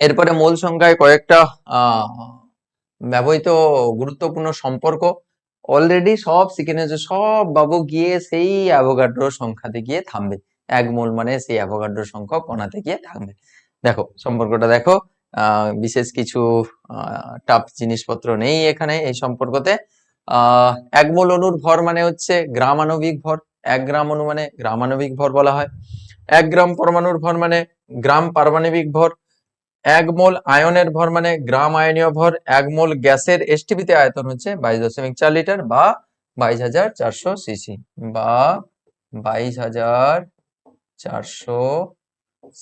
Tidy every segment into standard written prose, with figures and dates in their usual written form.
এরপরে মোল সংখ্যায় কয়েকটা ব্যবহৃত গুরুত্বপূর্ণ সম্পর্ক অলরেডি সব শিখে নিয়েছে, সব বাবু গিয়ে সেই অ্যাভোগাড্রো সংখ্যাতে গিয়ে থামবে। এক মোল মানে সেই অ্যাভোগাড্রো সংখ্যক কণাতে গিয়ে থামবে। দেখো সম্পর্কটা দেখো, বিশেষ কিছু টাফ জিনিসপত্র নেই এখানে এই সম্পর্কতে। এক মোল অণুর ভর মানে হচ্ছে গ্রাম আণবিক ভর, 1 গ্রাম অণু মানে গ্রাম আণবিক ভর বলা হয়। 1 গ্রাম পরমাণুর ভর মানে গ্রাম পারমাণবিক ভর। 1 মোল আয়নের ভর মানে গ্রাম আয়নীয় ভর। 1 মোল গ্যাসের এসটিপিতে আয়তন হচ্ছে 22.4 লিটার বা 22,400 সিসি বা 22,400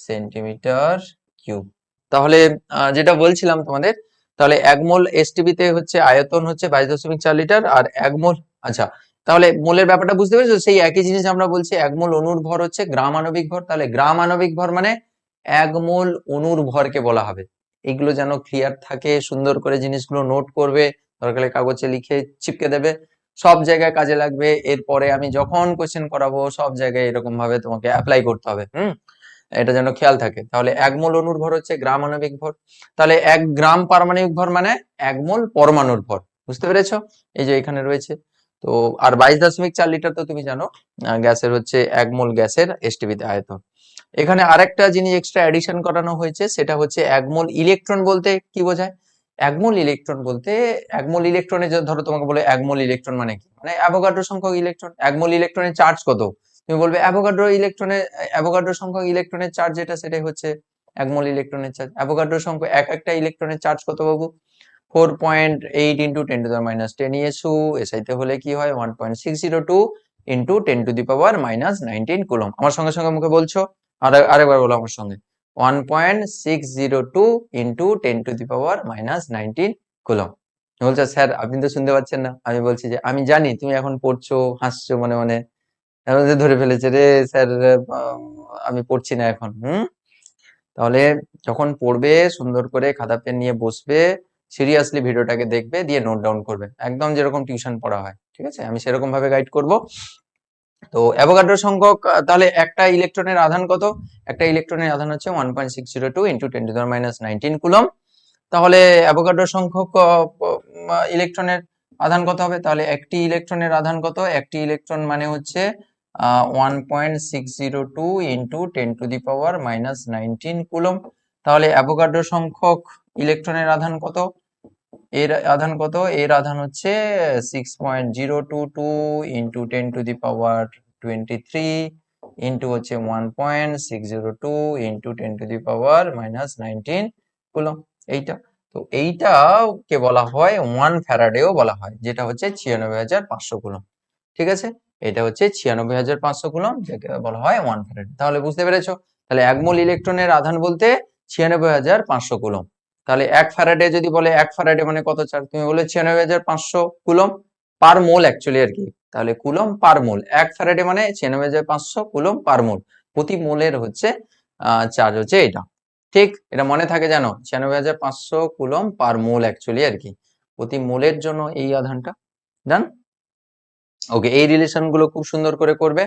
সেন্টিমিটার কিউব। তাহলে যেটা বলছিলাম তোমাদের, তাহলে 1 মোল এসটিপিতে হচ্ছে আয়তন হচ্ছে 22.4 লিটার আর 1 মোল, আচ্ছা তাহলে মোলের ব্যাপারটা বুঝতে পেরেছো? সেই একই জিনিস আমরা বলছি 1 মোল অণুর ভর হচ্ছে গ্রাম আণবিক ভর, তাহলে গ্রাম আণবিক ভর মানে 1 মোল অণুর ভরকে বলা হবে। এগুলো যেন ক্লিয়ার থাকে, সুন্দর করে জিনিসগুলো নোট করবে, দরকার হলে কাগজে লিখে চিপকে দেবে, সব জায়গায় কাজে লাগবে। এরপরে আমি যখন কোশ্চেন করাবো সব জায়গায় এরকম ভাবে তোমাকে অ্যাপ্লাই করতে হবে। এটা যেন খেয়াল থাকে। তাহলে 1 মোল অণুর ভর হচ্ছে গ্রাম আণবিক ভর, তাহলে 1 গ্রাম পারমাণবিক ভর মানে 1 মোল পরমাণুর ভর। বুঝতে পেরেছো? এই যে এখানে রয়েছে। তো আর 22.4 লিটার তো তুমি জানো, গ্যাসের হচ্ছে 1 মোল গ্যাসের এসটিপিতে আয়তন। এখানে আরেকটা জিনিস এক্সট্রা এডিশন করানো হয়েছে, সেটা হচ্ছে 1 মোল ইলেকট্রন বলতে কি বোঝায়। 1 মোল ইলেকট্রন বলতে 1 মোল ইলেকট্রনে ধরো তোমাকে বলে 1 মোল ইলেকট্রন মানে কি, মানে অ্যাভোগাড্রো সংখ্যক ইলেকট্রন। 1 মোল ইলেকট্রনের চার্জ কত, তুমি বলবে অ্যাভোগাড্রো সংখ্যক ইলেকট্রনের চার্জ যেটা সেটাই হচ্ছে 1 মোল ইলেকট্রনের চার্জ। অ্যাভোগাড্রো সংখ্যক একটা ইলেকট্রনের চার্জ কত বাবু, 4.8 ইন্টু 10⁻10 ESU। এসআইতে হলে কি হয় 1.602 ইন্টু 10⁻19 কুলম। আমার সঙ্গে সঙ্গে মুখে বলছো, আরেকবার বলো আমার সঙ্গে, 1.602 ইন্টু 10⁻19 কুলম। বলছো স্যার আপনি তো শুনতে পাচ্ছেন না। আমি বলছি যে আমি জানি তুমি এখন পড়ছো, হাসছো মনে মনে, ধরে ফেলেছে রে স্যার, আমি পড়ছি না এখন। তাহলে যখন পড়বে সুন্দর করে খাতা পেন নিয়ে বসবে, সিরিয়াসলি ভিডিওটাকে দেখবে, দিয়ে নোট ডাউন করবে, একদম যেরকম টিউশন পড়া হয়। ঠিক আছে, আমি সেরকম ভাবে গাইড করব। তো অ্যাভোগাড্রো সংখ্যক, তাহলে একটা ইলেকট্রনের আধান কত, একটা ইলেকট্রনের আধান হচ্ছে 1.602 ইন্টু 10⁻19 কুলম। তাহলে অ্যাভোগাড্রো সংখ্যক ইলেকট্রনের আধান কত হবে, তাহলে একটি ইলেকট্রনের আধান কত, একটি ইলেকট্রন মানে হচ্ছে 1.602 ইন্টু 10⁻19 কুলম। তাহলে অ্যাভোগাড্রো সংখ্যক ইলেকট্রনের আধান কত, এর আধান কত, এর আধান হচ্ছে 6.022 ইন্টু 10⁻23 ইন্টু হচ্ছে 1.602 ইন্টু 10⁻19 কুলম। এইটা, তো এইটা কে বলা হয় 1 ফ্যারাডেও বলা হয়, যেটা হচ্ছে 96,500 কুলম। ঠিক আছে, এটা হচ্ছে 96,500 কুলম, যেটা বলা হয় 1 ফ্যারাডে। তাহলে বুঝতে পেরেছো, তাহলে 1 মোল ইলেকট্রনের আধান বলতে 96,500 কুলম। তাহলে 1 ফ্যারাডে যদি বলে 1 ফ্যারাডে মানে কত চার্জ, তুমি বলে 96,500 কুলম পার মোল অ্যাকচুয়ালি আর কি। তাহলে কুলম পার মোল, 1 ফ্যারাডে মানে 96,500 কুলম পার মোল, প্রতি মোলের হচ্ছে চার্জ হচ্ছে এটা। ঠিক, এটা মনে থাকে জানো, 96,500 কুলম পার মোল অ্যাকচুয়ালি আর কি, প্রতি মোলের জন্য এই আধানটা। ডান। ওকে, এই রিলেশন গুলো খুব সুন্দর করে করবে।